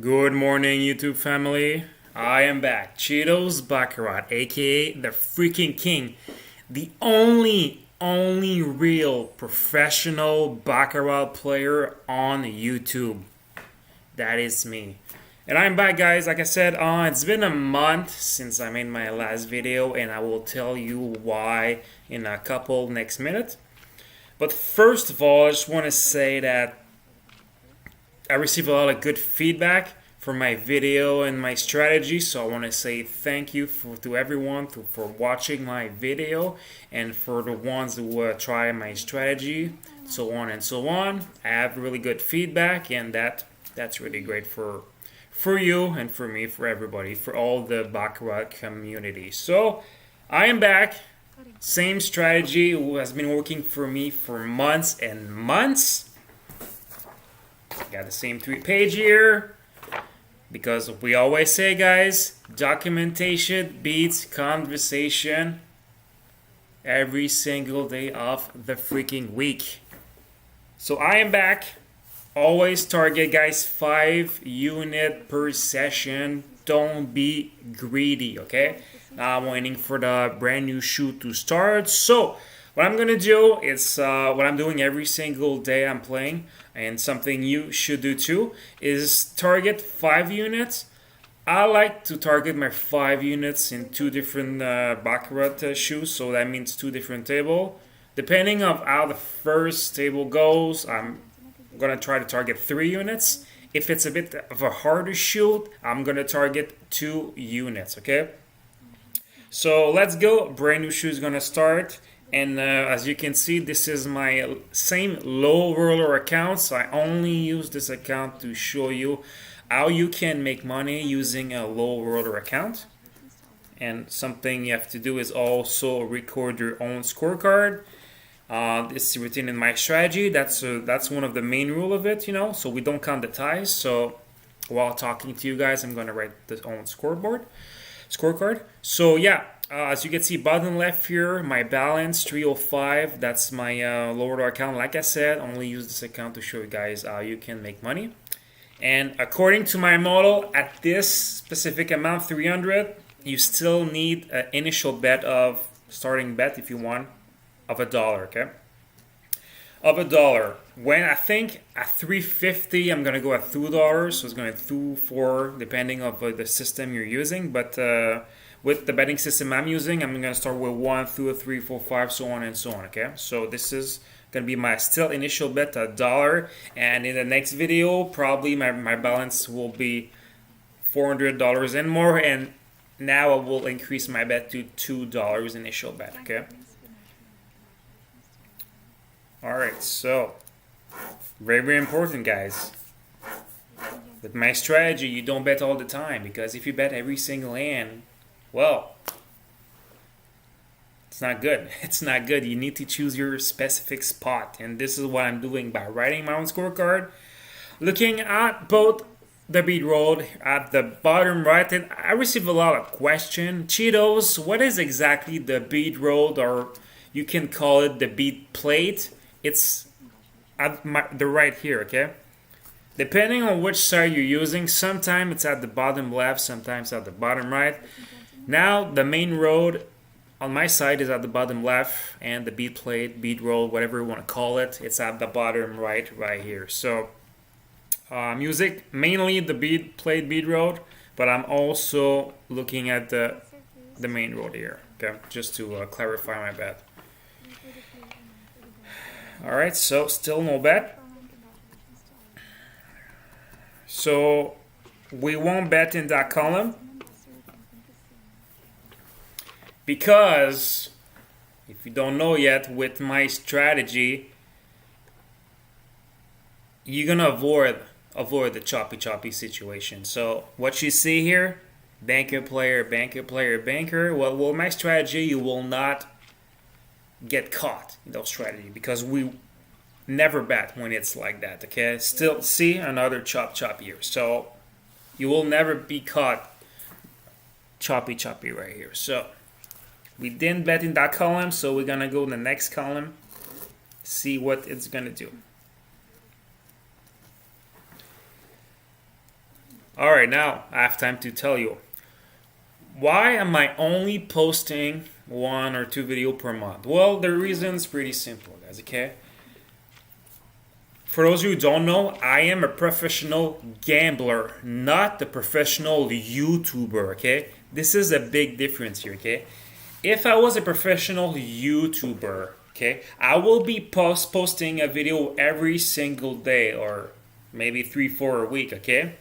Good morning, YouTube family. I am back. Cheetos Baccarat, aka the freaking king. The only real professional Baccarat player on YouTube. That is me. And I'm back, guys. Like I said, it's been a month since I made my last video, and I will tell you why in a couple next minute. But first of all, I just want to say that I received a lot of good feedback for my video and my strategy, so I want to say thank you to everyone for watching my video and for the ones who try my strategy, so on and so on. I have really good feedback, and that's really great for you and for me, for everybody, for all the Baccarat community. So I am back. Same strategy has been working for me for months and months. Got the same 3-page here because we always say, guys, documentation beats conversation every single day of the freaking week. So I am back. Always target, guys, 5 units per session. Don't be greedy, okay? Now I'm waiting for the brand new shoot to start. So what I'm gonna do is what I'm doing every single day I'm playing, and something you should do too, is target 5 units. I like to target my 5 units in 2 different Baccarat shoes, so that means 2 different tables. Depending on how the first table goes, I'm gonna try to target 3 units. If it's a bit of a harder shoot, I'm gonna target 2 units, okay? So let's go. Brand new shoe is gonna start. And as you can see, this is my same low roller account. So I only use this account to show you how you can make money using a low roller account. And something you have to do is also record your own scorecard. This is written in my strategy. That's one of the main rule of it, you know. So we don't count the ties. So while talking to you guys, I'm going to write the own scoreboard. Scorecard. So yeah, as you can see, bottom left here, my balance 305. That's my lower account. Like I said, only use this account to show you guys how you can make money. And according to my model, at this specific amount, 300, you still need an initial bet of starting bet if you want of $1. Okay, of $1. When I think at 350, I'm gonna go at $2, so it's gonna 2, 4, depending of the system you're using. But with the betting system I'm using, I'm gonna start with 1, 2, 3, 4, 5, so on and so on. Okay, so this is gonna be my still initial bet $1, and in the next video, probably my balance will be $400 and more, and now I will increase my bet to $2 initial bet. Okay. Alright, so very, very important, guys. With my strategy, you don't bet all the time, because if you bet every single hand, well, it's not good. It's not good. You need to choose your specific spot, and this is what I'm doing by writing my own scorecard, looking at both the beat road at the bottom right. And I receive a lot of questions. Cheetos, what is exactly the beat road, or you can call it the beat plate? It's at the right here, okay? Depending on which side you're using, sometimes it's at the bottom left, sometimes at the bottom right. Now, the main road on my side is at the bottom left, and the beat plate, beat roll, whatever you want to call it, it's at the bottom right here. So, music, mainly the beat plate, beat road, but I'm also looking at the main road here, okay? Just to clarify my bet. Alright, so still no bet. So we won't bet in that column because, if you don't know yet, with my strategy, you're gonna avoid the choppy situation. So what you see here, banker, player, banker, player, banker. Well, my strategy, you will not get caught in those strategy, because we never bet when it's like that. Okay, still see another chop here, so you will never be caught choppy right here. So we didn't bet in that column, so we're gonna go in the next column, see what it's gonna do. Alright, now I have time to tell you. Why am I only posting 1 or 2 videos per month? Well, the reason's pretty simple, guys, okay? For those of you who don't know, I am a professional gambler, not a professional YouTuber, okay? This is a big difference here, okay? If I was a professional YouTuber, okay, I will be posting a video every single day or maybe 3, 4 a week, okay?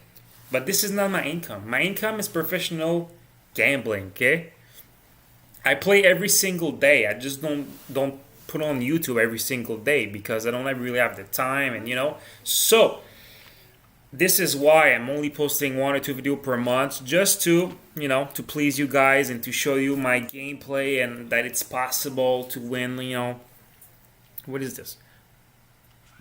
But this is not my income. My income is professional gambling, okay? I play every single day. I just don't put on YouTube every single day because I don't really have the time, and So this is why I'm only posting 1 or 2 videos per month, just to to please you guys and to show you my gameplay and that it's possible to win. What is this?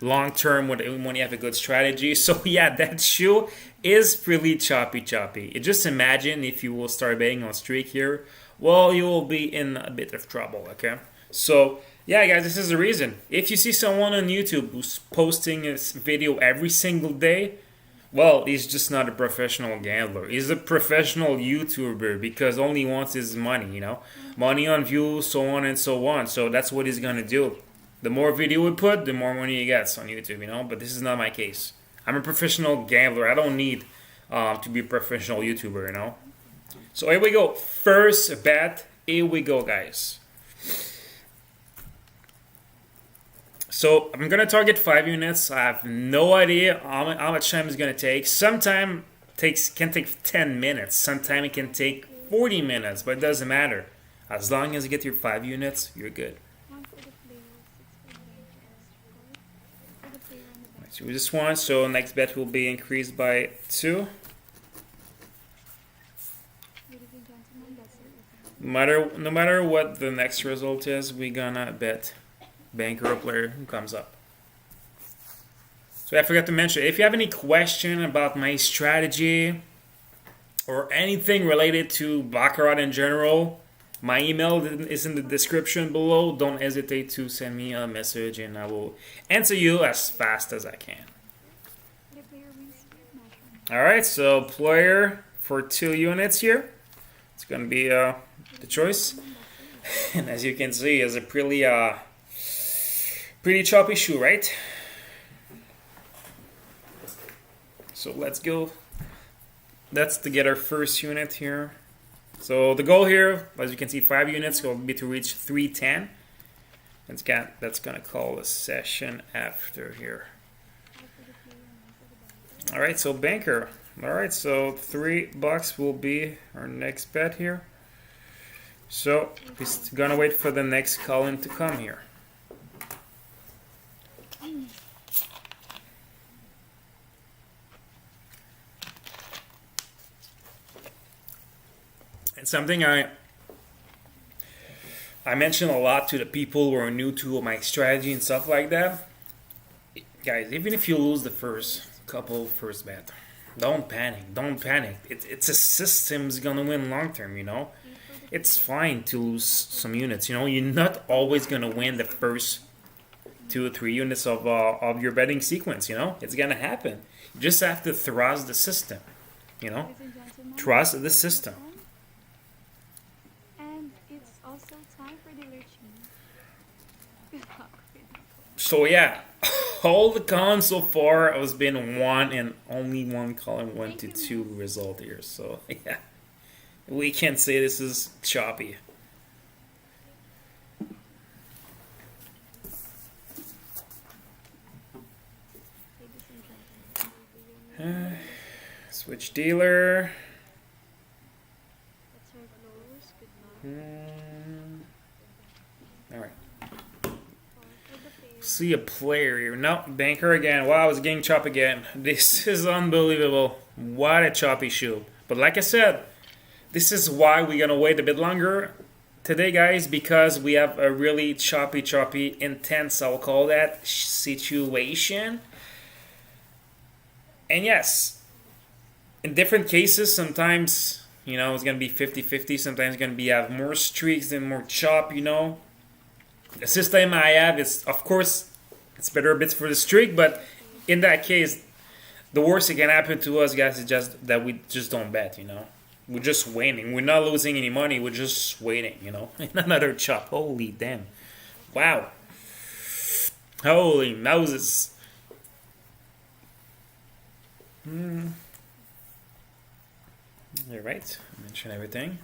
Long term when you have a good strategy. So yeah, that shoe is really choppy. Just imagine if you will start betting on streak here. Well, you will be in a bit of trouble. Okay, so yeah, guys, this is the reason. If you see someone on YouTube who's posting a video every single day, well, he's just not a professional gambler. He's a professional YouTuber because all he wants is money, money on views, so on and so on. So that's what he's gonna do. The more video we put, the more money he gets on YouTube, But this is not my case. I'm a professional gambler. I don't need to be a professional YouTuber, So here we go. First bet. Here we go, guys. So I'm gonna target 5 units. I have no idea how much time it's gonna take. Sometimes can take 10 minutes. Sometimes it can take 40 minutes, but it doesn't matter. As long as you get your 5 units, you're good. Let's do this one. So next bet will be increased by 2. No matter what the next result is, we're gonna bet banker or player who comes up. So I forgot to mention, if you have any question about my strategy or anything related to Baccarat in general, my email is in the description below. Don't hesitate to send me a message and I will answer you as fast as I can. Alright, so player for 2 units here. It's going to be the choice. And as you can see, it's a pretty choppy shoe, right? So let's go. Let's to get our first unit here. So the goal here, as you can see, 5 units will be to reach 310. That's gonna call a session after here. All right, so banker. All right, so $3 will be our next bet here. So we're gonna wait for the next column to come here. It's something I mention a lot to the people who are new to my strategy and stuff like that. Guys, even if you lose the first bet, don't panic. It's a system's gonna win long term, It's fine to lose some units, You're not always gonna win the first 2 or 3 units of your betting sequence, It's gonna happen. You just have to trust the system, Trust the system. So yeah, all the columns so far has been 1 and only 1 column went to 2 result here. So yeah, we can say this is choppy. Switch dealer. All right. See a player here. No, banker again. Wow, it's getting choppy again. This is unbelievable. What a choppy shoe. But like I said, this is why we're going to wait a bit longer today, guys, because we have a really choppy, intense, I'll call that, situation. And yes, in different cases, sometimes, it's going to be 50-50. Sometimes it's going to be have more streaks and more chop, The system I have is, of course, it's better bits for the streak, but in that case, The worst that can happen to us, guys, is just that we just don't bet, you know. We're just waiting. We're not losing any money. We're just waiting, you know. Another chop. Holy damn. Wow. Holy Moses. All right. Mention everything.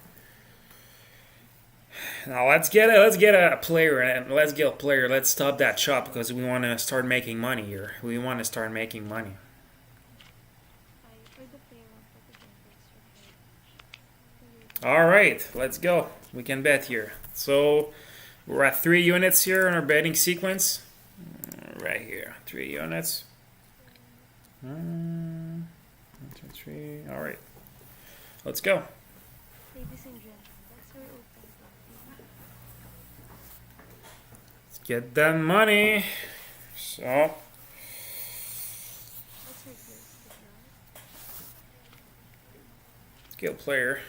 Now let's get a player and let's get a player. Let's stop that chop because we want to start making money here. We want to start making money. All right, let's go. We can bet here. So we're at 3 units here in our betting sequence. Right here, 3 units. 1, 2, 3. All right, let's go. Let's get that money. So. Let's get a player.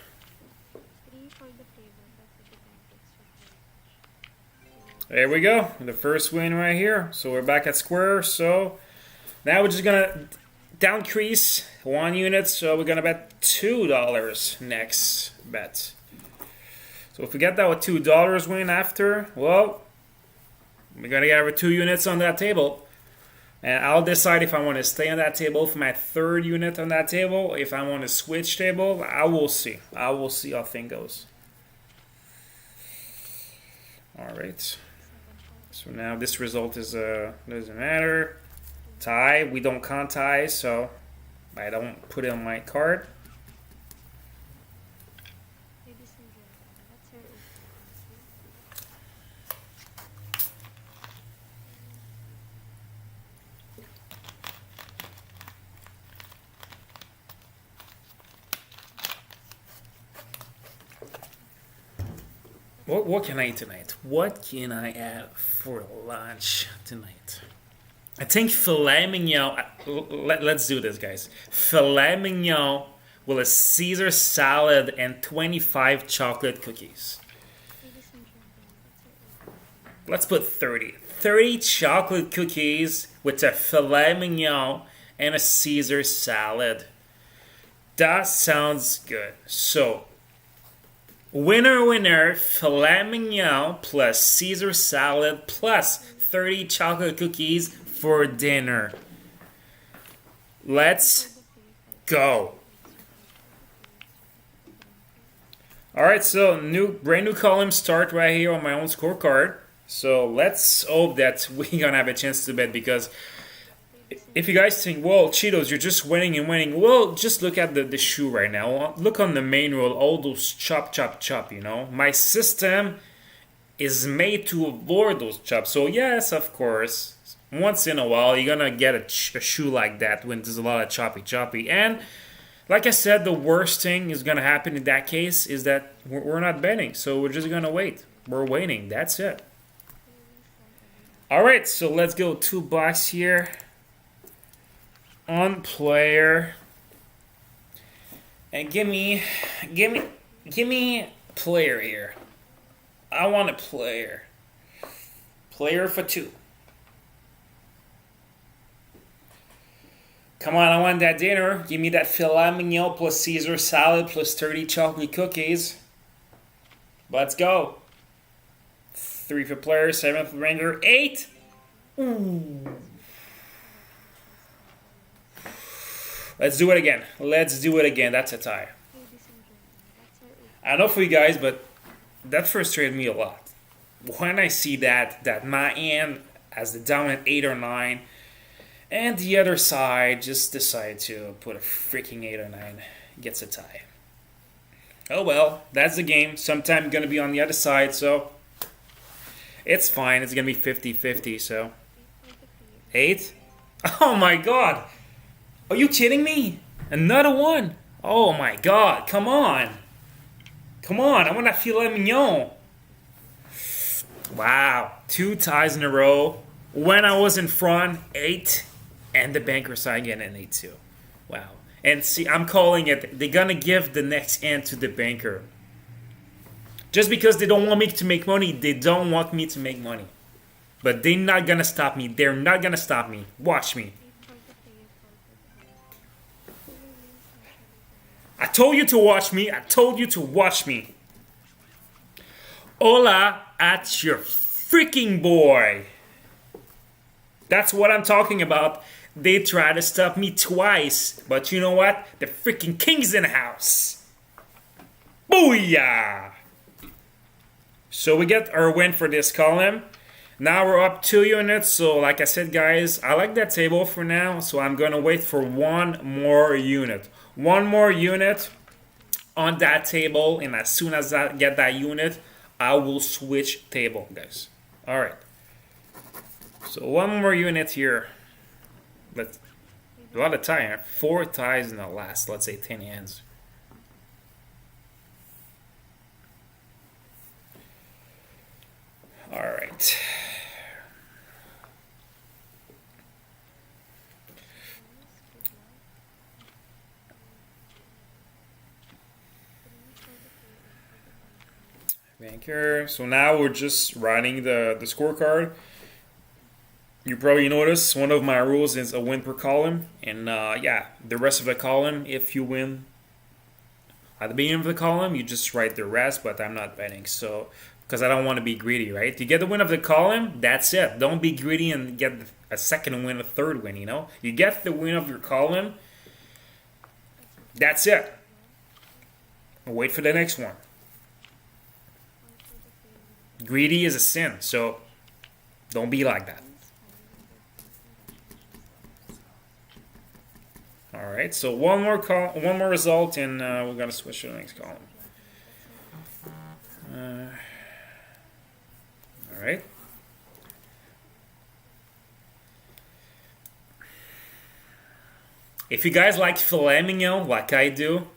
There we go. The first win right here. So we're back at square. So now we're just going to downcrease 1 unit. So we're going to bet $2 next bet. So if we get that with $2 win after, well, we're going to get over 2 units on that table. And I'll decide if I want to stay on that table for my 3rd unit on that table. If I want to switch table, I will see. I will see how things goes. All right. So now this result is doesn't matter. Tie. We don't count ties, so I don't put it on my card. What can I eat tonight? What can I have for lunch tonight? I think filet mignon. Let's do this, guys. Filet mignon with a Caesar salad and 25 chocolate cookies. Let's put 30. 30 chocolate cookies with a filet mignon and a Caesar salad. That sounds good. So, winner, filet mignon plus Caesar salad plus 30 chocolate cookies for dinner. Let's go. Alright, so brand new column start right here on my own scorecard. So let's hope that we're going to have a chance to bet, because if you guys think, well, Cheetos, you're just winning and winning, well, just look at the shoe right now. Look on the main roll, all those chop, you know. My system is made to avoid those chops. So yes, of course, once in a while, you're going to get a shoe like that when there's a lot of choppy. And like I said, the worst thing is going to happen in that case is that we're not betting. So we're just going to wait. We're waiting. That's it. All right, so let's go $2 here. On player, and give me player here. I want a player for 2. Come on, I want that dinner. Give me that filet mignon plus Caesar salad plus 30 chocolate cookies. Let's go. 3 for player, 7 for ringer, 8. Ooh. Let's do it again. That's a tie. I don't know for you guys, but that frustrated me a lot. When I see that my hand has the dominant 8 or 9, and the other side just decide to put a freaking 8 or 9, gets a tie. Oh well, that's the game. Sometime going to be on the other side, so it's fine. It's going to be 50-50, so 8? Oh my god! Are you kidding me? Another one? Oh my god, come on. I want that filet mignon. Wow, 2 ties in a row. When I was in front, 8. And the banker side getting an 8 too. Wow. And see, I'm calling it, they're going to give the next hand to the banker. Just because they don't want me to make money, they don't want me to make money. But they're not going to stop me. They're not going to stop me. Watch me. told you to watch me. I told you to watch me. Hola at your freaking boy. That's what I'm talking about. They tried to stop me twice. But you know what? The freaking king's in the house. Booyah! So we get our win for this column. Now we're up 2 units. So like I said, guys, I like that table for now. So I'm going to wait for one more unit. One more unit on that table. And as soon as I get that unit, I will switch table, guys. All right. So one more unit here. But a lot of tie. 4 ties in the last, let's say, 10 hands. All right. Banker. So now we're just writing the scorecard. You probably notice one of my rules is a win per column. And yeah, the rest of the column, if you win at the beginning of the column, you just write the rest, but I'm not betting. So, because I don't want to be greedy, right? You get the win of the column, that's it. Don't be greedy and get a second win, a third win, you know? You get the win of your column, that's it. Wait for the next one. Greedy is a sin, so don't be like that. All right, so one more result, and we're gonna switch to the next column. All right. If you guys like filet mignon, like I do,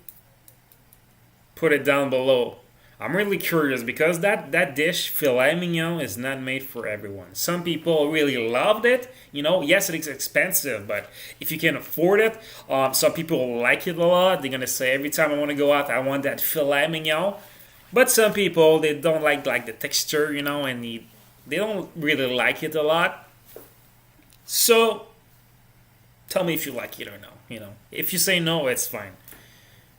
put it down below. I'm really curious because that dish, filet mignon, is not made for everyone. Some people really loved it. You know, yes, it's expensive, but if you can afford it, some people like it a lot. They're gonna say every time I want to go out, I want that filet mignon. But some people, they don't like the texture, you know, and they don't really like it a lot. So tell me if you like it or no. You know, if you say no, it's fine.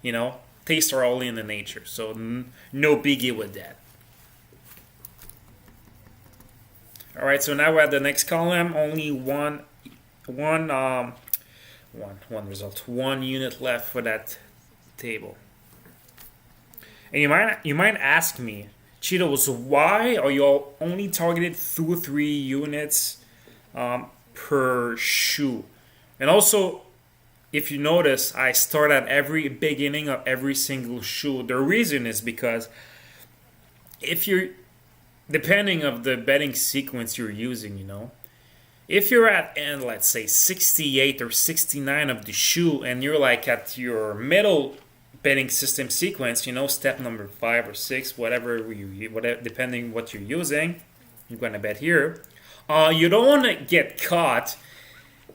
You know. Tastes are all in the nature, so no biggie with that. All right, so now we're at the next column. Only one result, 1 unit left for that table. And you might ask me, Cheetos, why are you all only targeted 2 or 3 units per shoe? And also, if you notice, I start at every beginning of every single shoe. The reason is because if you're, depending of the betting sequence you're using, you know, if you're at end, let's say 68 or 69 of the shoe, and you're like at your middle betting system sequence, you know, step number 5 or 6, whatever depending what you're using, you're gonna bet here. You don't want to get caught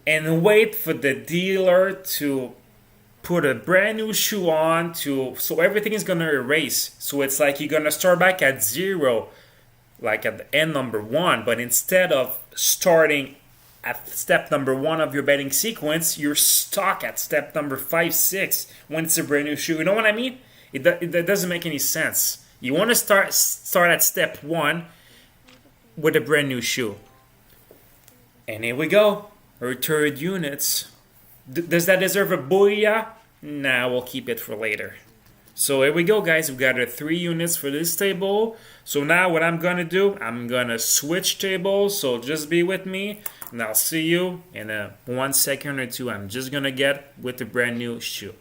and wait for the dealer to put a brand new shoe on so everything is gonna erase. So it's like you're gonna start back at 0, like at the end number 1, but instead of starting at step number 1 of your betting sequence, you're stuck at step number 5, 6 when it's a brand new shoe. You know what I mean? It doesn't make any sense. You want to start at step 1 with a brand new shoe. And here we go. Our third units. Does that deserve a booyah? Nah, we'll keep it for later. So here we go, guys. We got our 3 units for this table. So now what I'm going to do, I'm going to switch tables. So just be with me. And I'll see you in 1 second or 2. I'm just going to get with the brand new shoe.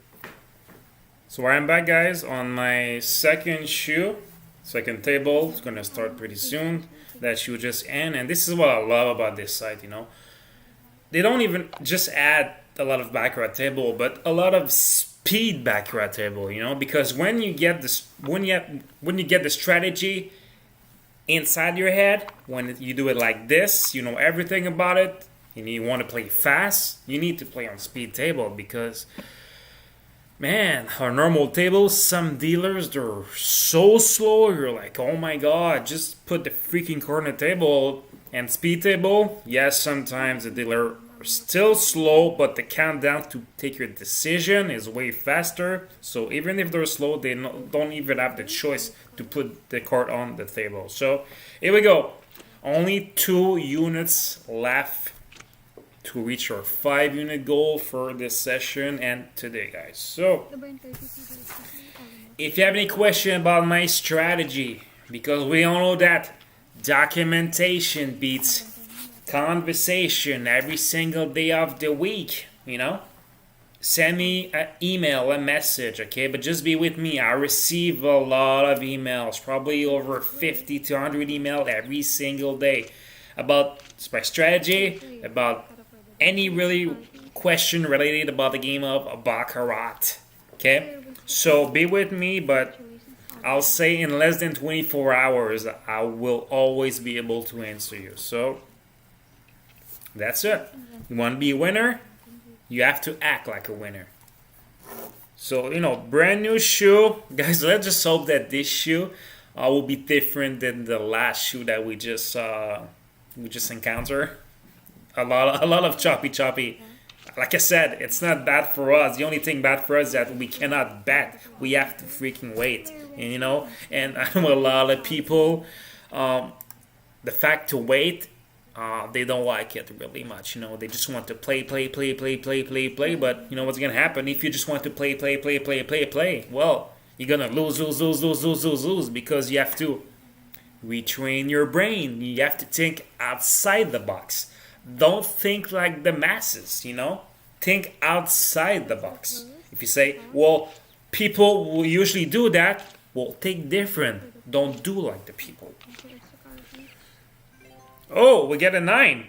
So I'm back, guys, on my second shoe. Second table. It's going to start pretty soon. That shoe just end. And this is what I love about this site, you know. They don't even just add a lot of Baccarat table, but a lot of speed Baccarat table, you know, because when you get this, when you get the strategy inside your head, when you do it like this, you know everything about it, and you want to play fast, you need to play on speed table because, man, our normal tables, some dealers, they're so slow. You're like, oh my god, just put the freaking corner table. And speed table, yes, sometimes the dealer still slow, but the countdown to take your decision is way faster. So even if they're slow, they don't even have the choice to put the card on the table. So here we go. Only 2 units left to reach our 5-unit goal for this session and today, guys. So if you have any question about my strategy, because we all know that documentation beats conversation every single day of the week, send me an email, a message, okay? But just be with me. I receive a lot of emails, probably over 50 to 100 emails every single day about my strategy, about any really question related about the game of Baccarat, okay? So be with me, but I'll say in less than 24 hours, I will always be able to answer you. So that's it. You want to be a winner? You have to act like a winner. So, brand new shoe. Guys, let's just hope that this shoe will be different than the last shoe that we just encountered. A lot of choppy. Like I said, it's not bad for us. The only thing bad for us is that we cannot bet. We have to freaking wait. And I know a lot of people, the fact to wait, they don't like it really much. They just want to play. But what's going to happen if you just want to play? Well, you're going to lose because you have to retrain your brain. You have to think outside the box. Don't think like the masses, Think outside the box. If you say, well, people will usually do that, well, think different. Don't do like the people. Oh, we get a 9.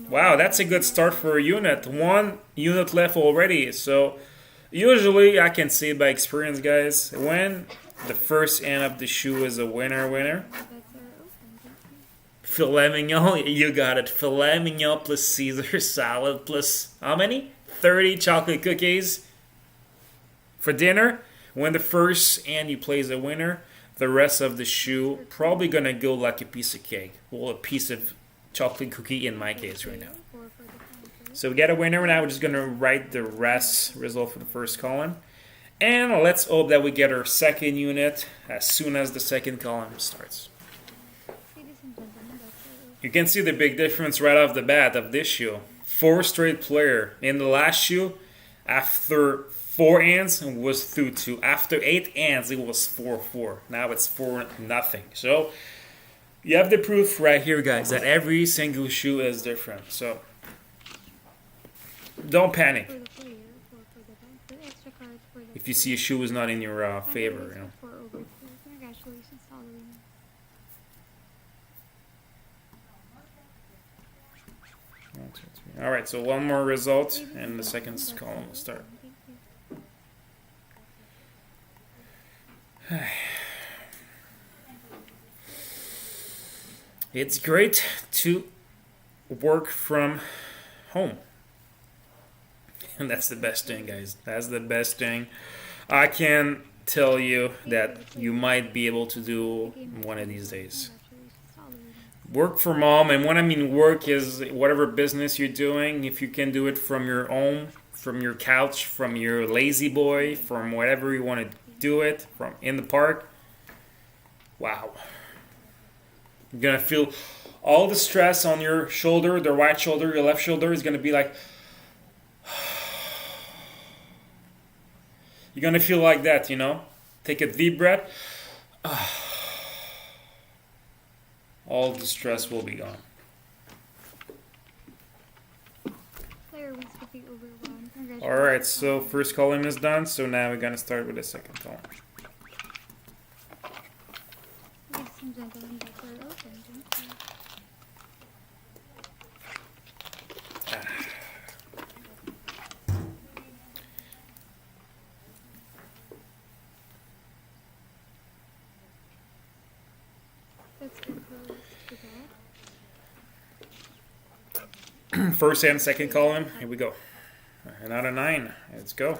Wow, that's a good start for a unit. 1 unit left already. So, usually, I can say by experience, guys, when the first hand of the shoe is a winner. Filet mignon, you got it. Filet mignon plus Caesar salad plus how many? 30 chocolate cookies for dinner. When the first hand you play is a winner, the rest of the shoe probably gonna go like a piece of cake. Well, a piece of chocolate cookie in my case right now. So we got a winner now. We're just gonna write the rest result for the first column. And let's hope that we get our second unit as soon as the second column starts. You can see the big difference right off the bat of this shoe. 4 straight player. In the last shoe, after 4 hands, it was 2-2. After 8 hands, it was 4-4. Now it's 4-0. So you have the proof right here, guys, that every single shoe is different. So don't panic if you see a shoe is not in your favor. Alright, so one more result and the second column will start. It's great to work from home. And that's the best thing, guys. That's the best thing. I can tell you that you might be able to do one of these days. Work from home, and when I mean work is whatever business you're doing. If you can do it from your home, from your couch, from your lazy boy, from whatever you want to do it, from in the park, wow. You're going to feel all the stress on your shoulder, the right shoulder, your left shoulder is going to be like, you're going to feel like that, Take a deep breath. All the stress will be gone. Alright, so first column is done, so now we're going to start with the second column. Ladies and gentlemen, the floor open. Thank you. Let's go to that. First and second column, here we go. Another 9. Let's go.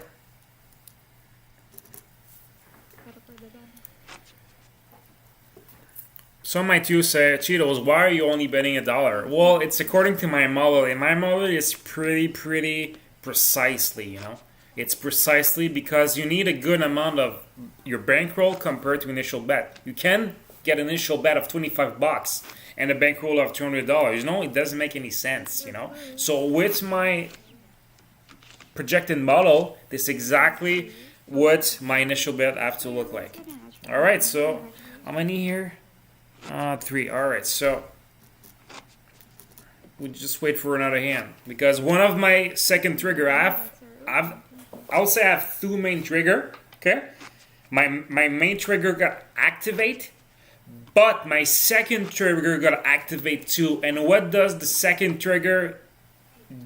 Some might too say, Cheetos, why are you only betting $1? Well, it's according to my model, and my model is pretty precisely, you know. It's precisely because you need a good amount of your bankroll compared to initial bet. You can get an initial bet of $25 and a bankroll of $200. You know, it doesn't make any sense, you know. So with my projected model, this is exactly what my initial bet have to look like. All right, so how many here? 3. All right, so we just wait for another hand because one of my second trigger, I'll say I have 2 main trigger. Okay, my main trigger got activate, but my second trigger got activate too. And what does the second trigger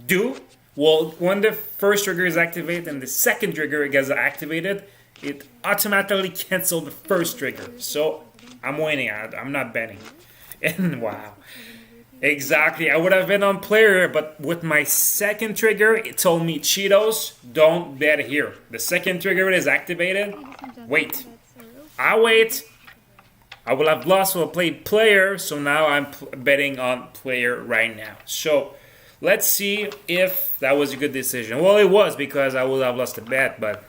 do? Well, when the first trigger is activated and the second trigger gets activated, it automatically cancels the first trigger. So I'm winning. I'm not betting. And wow. Exactly. I would have been on player, but with my second trigger, it told me, Cheetos, don't bet here. The second trigger is activated. Wait. I wait. I will have lost or played player, so now I'm betting on player right now. So let's see if that was a good decision. Well, it was because I would have lost the bet, but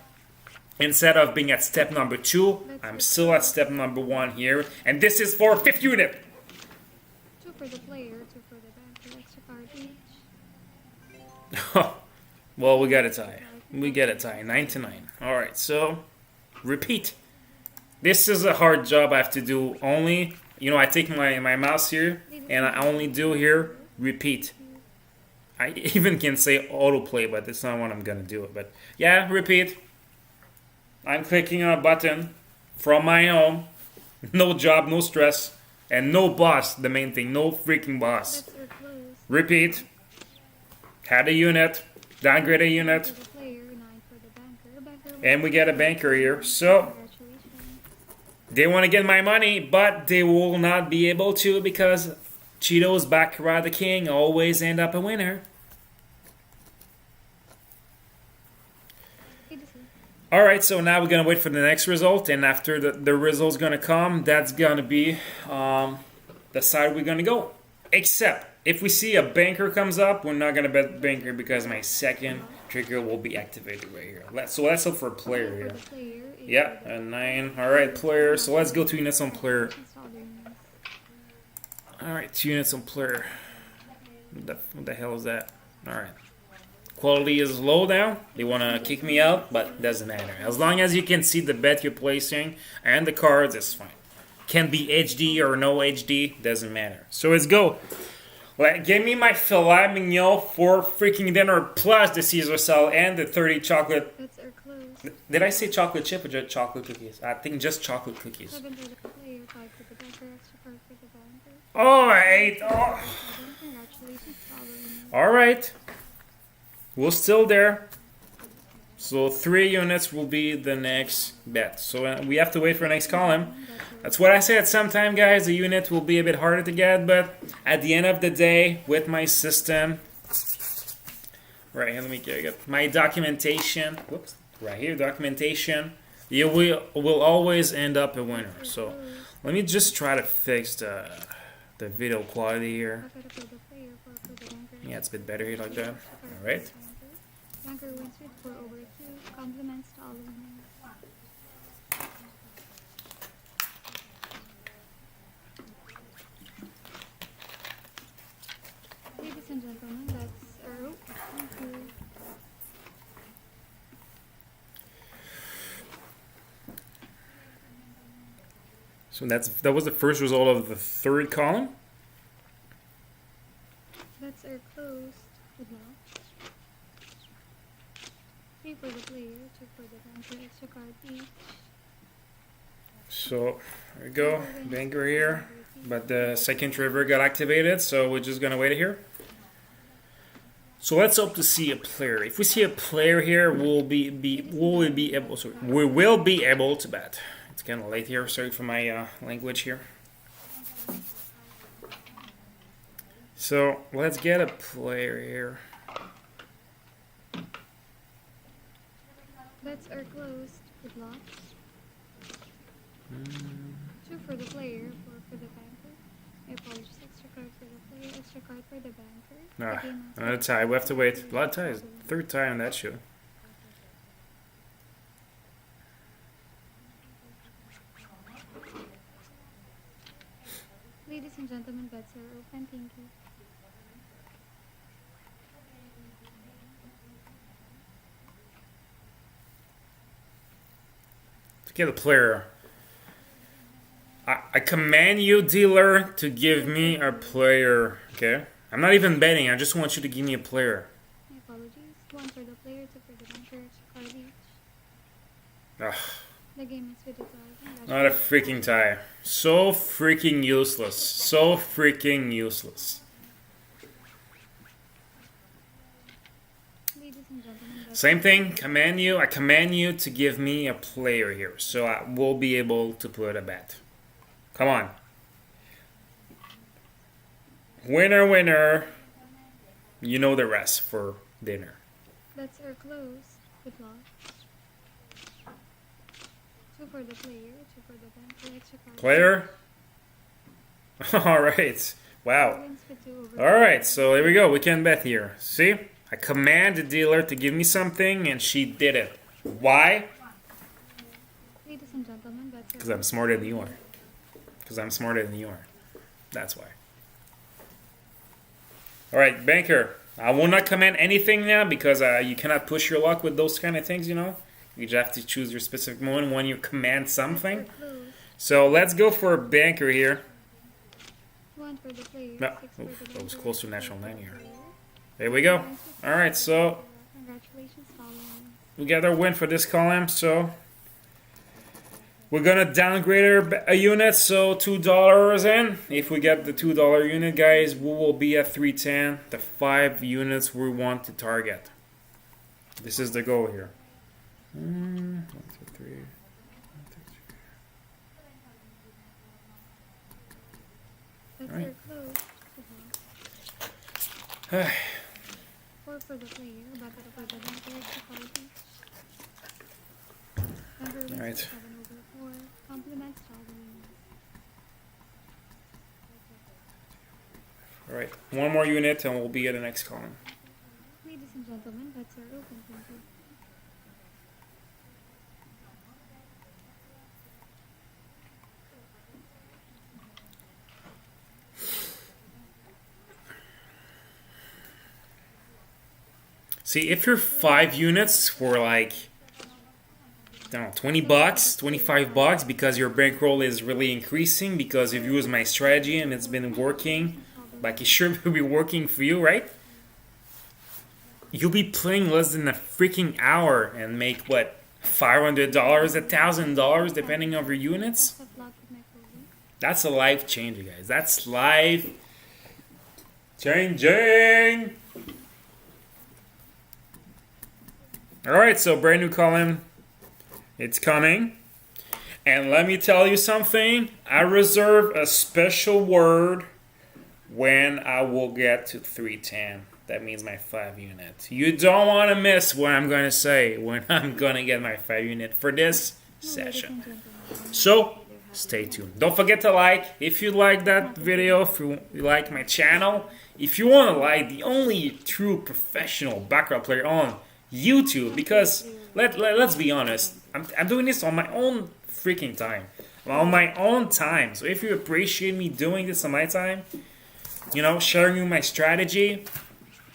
instead of being at step number 2, I'm still at step number 1 here. And this is for 5th unit. 2 for the player, 2 for the banker, extra card each. Well, we got a tie. We get a tie. 9-9. All right, so repeat. This is a hard job I have to do. Only, you know, I take my mouse here, and I only do here, repeat. I even can say autoplay, but that's not what I'm going to do. But yeah, repeat. I'm clicking on a button from my home. No job, no stress, and no boss, the main thing. No freaking boss. Repeat. Add a unit. Downgrade a unit. And we get a banker here. So they want to get my money, but they will not be able to because Cheetos Baccarat the King always end up a winner. Alright, so now we're going to wait for the next result, and after the result's going to come, that's going to be the side we're going to go. Except, if we see a banker comes up, we're not going to bet banker because my second trigger will be activated right here. So let's look for a player here. Yeah, a 9. Alright, player. So let's go 2 units on player. Alright, 2 units on player. What the hell is that? Alright. Quality is low now. They want to kick me out, but it doesn't matter. As long as you can see the bet you're placing and the cards, it's fine. Can be HD or no HD, doesn't matter. So let's go. Give me my filet mignon for freaking dinner plus the Caesar salad and the 30 chocolate. Did I say chocolate chip or just chocolate cookies? I think just chocolate cookies. Oh, I ate. Oh. All right. We're still there. So 3 units will be the next bet. So we have to wait for the next column. That's what I said. Sometime, guys, the unit will be a bit harder to get. But at the end of the day, with my system... Right here, let me get my documentation. Whoops. Right here, documentation. You will always end up a winner. So let me just try to fix the video quality here. Yeah, it's a bit better here like that. All right. Banker wins with 4/2. Compliments to all winners. Ladies and gentlemen, that's our rope. Thank you. So that was the first result of the 3rd column. That's our closed. Good luck. 3 for the player, 2 for the banker, extra card each. So there we go, banker here, but the second trigger got activated, so we're just gonna wait here. So let's hope to see a player. If we see a player here, we will be able to bet. It's kind of late here. Sorry for my language here. So let's get a player here. Bets are closed. Good luck. 2 for the player, 4 for the banker. I apologize. Extra card for the player, extra card for the banker. No, The game master. another tie. We have to wait. A lot of ties. Third tie on that shoe. Ladies and gentlemen, bets are open. Thank you. To get a player. I command you, dealer, to give me a player. Okay? I'm not even betting. I just want you to give me a player. My apologies. One for the player, two for the banker, extra card each. Ugh, The game is 50,000. not a freaking tie. So freaking useless. So freaking useless. Ladies and gentlemen, bets Same are thing. open. Command you. I command you to give me a player here, so I will be able to put a bet. Come on. Winner, winner. You know the rest for dinner. Bets are closed. Good luck. Two for the player, two for the banker, extra card. Player. All right. Wow. Wins for two over. All right. So there we go. We can bet here. See, I command the dealer to give me something, and she did it. Why? Ladies and gentlemen, bets are Because I'm smarter than you are. Because I'm smarter than you are. That's why. All right, banker. I will not command anything now because you cannot push your luck with those kind of things, you know. You just have to choose your specific moment when you command something. Bets are closed. So let's go for a banker here. One for the player, No, six for oof, the that was banker, close to two natural for the 9 here. player. There we go. Nine for All right, so Congratulations, following. we got our win for this column. So we're gonna downgrade our unit, so $2 in. If we get the $2 unit, guys, we will be at 310. The 5 units we want to target. This is the goal here. 1, 2, 3. 1, 2, 3. Bets Right. are closed. Good luck. 4 for the player, Baccarat for the banker, extra card each. Banker wins Alright. 7 over 4. Compliments following. All right, one more unit, and we'll be at the next column. Ladies and gentlemen, bets are open. Thank you. See, if you're 5 units for like, I don't know, $20, $25, because your bankroll is really increasing because you've used my strategy and it's been working, like it should be working for you, right? You'll be playing less than a freaking hour and make what, $500, $1,000, depending on your units. Best of luck with my closing. That's a life changer, guys. That's life changing. All right, so brand new column. It's coming. And let me tell you something. I reserve a special word when I will get to 310. That means my 5 unit. You don't want to miss what I'm going to say when I'm going to get my 5 unit for this session. So, stay tuned. Don't forget to like if you like that video, if you like my channel. If you want to like the only true professional baccarat player on YouTube, because let's be honest, I'm doing this on my own freaking time. On my own time. So if you appreciate me doing this on my time, you know, sharing you my strategy,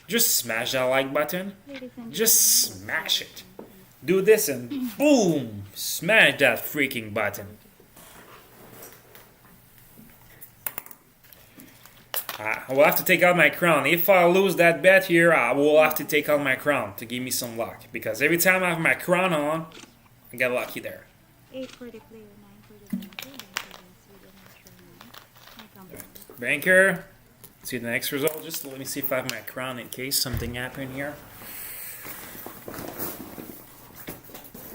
just smash that like button. Just smash it. Do this and boom! Smash that freaking button. I will have to take out my crown. If I lose that bet here, I will have to take out my crown to give me some luck. Because every time I have my crown on, I get lucky there. 8 for the player, 9 for the banker, banker wins with an extra 9. My compliments. Banker, see the next result. Just let me see if I have my crown in case something happened here.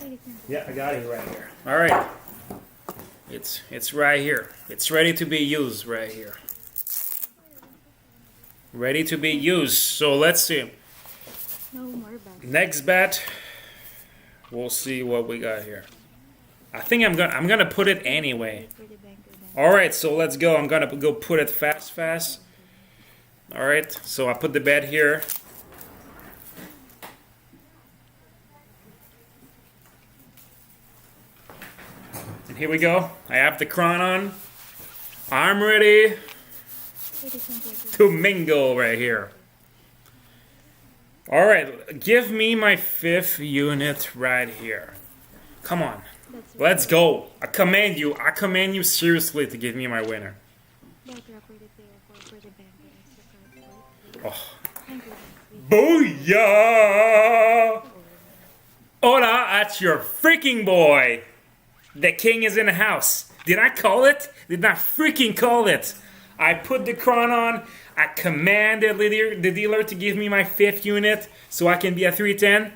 Ladies and Yeah, I got it right here. All right, it's right here. It's ready to be used right here. Ready to be used. So let's see. no more bets. Next bet. We'll see what we got here. I think I'm gonna put it anyway. For the banker bank. All right, so let's go. I'm gonna go put it fast. All right, so I put the bed here. And here we go. I have the crown on. I'm ready Ladies and gentlemen, to mingle right here. All right, give me my 5th unit right here. Come on, let's go. I command you seriously to give me my winner. Baccarat for the player for the banker is the card Oh. Thank you. Booyah! Hola, that's your freaking boy. The king is in the house. Did I call it? Did not freaking call it. I put the crown on. I commanded the dealer to give me my 5th unit so I can be a 310.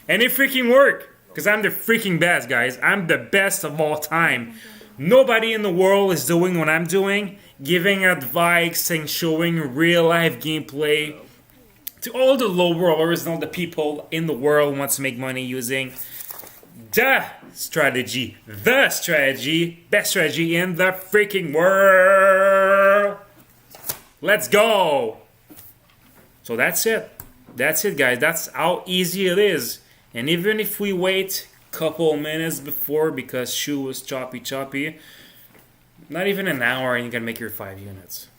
And it freaking worked. Because I'm the freaking best, guys. I'm the best of all time. Nobody in the world is doing what I'm doing. Giving advice and showing real life gameplay to all the low rollers and all the people in the world who want to make money using the strategy, best strategy in the freaking world. Let's go. So that's it, guys. That's how easy it is. And even if we wait a couple minutes before because shoe was choppy, not even an hour and you can make your 5 units.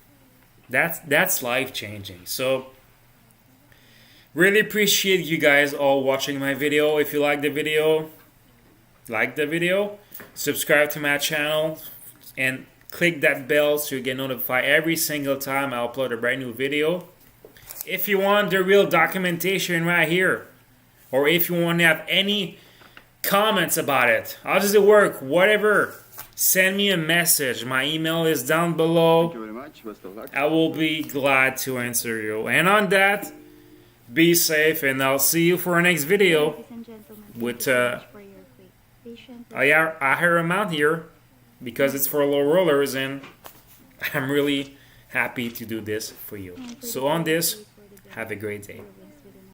That's life changing. So really appreciate you guys all watching my video. If you like the video, subscribe to my channel, and click that bell so you get notified every single time I upload a brand new video. If you want the real documentation right here, or if you want to have any comments about it, how does it work, whatever, send me a message. My email is down below. Thank you very much. Best of luck. I will be glad to answer you. And on that, be safe, and I'll see you for our next video Ladies and gentlemen, thank with you so much for your patience. a higher amount here because it's for low rollers, and I'm really happy to do this for you. So on this, have a great day.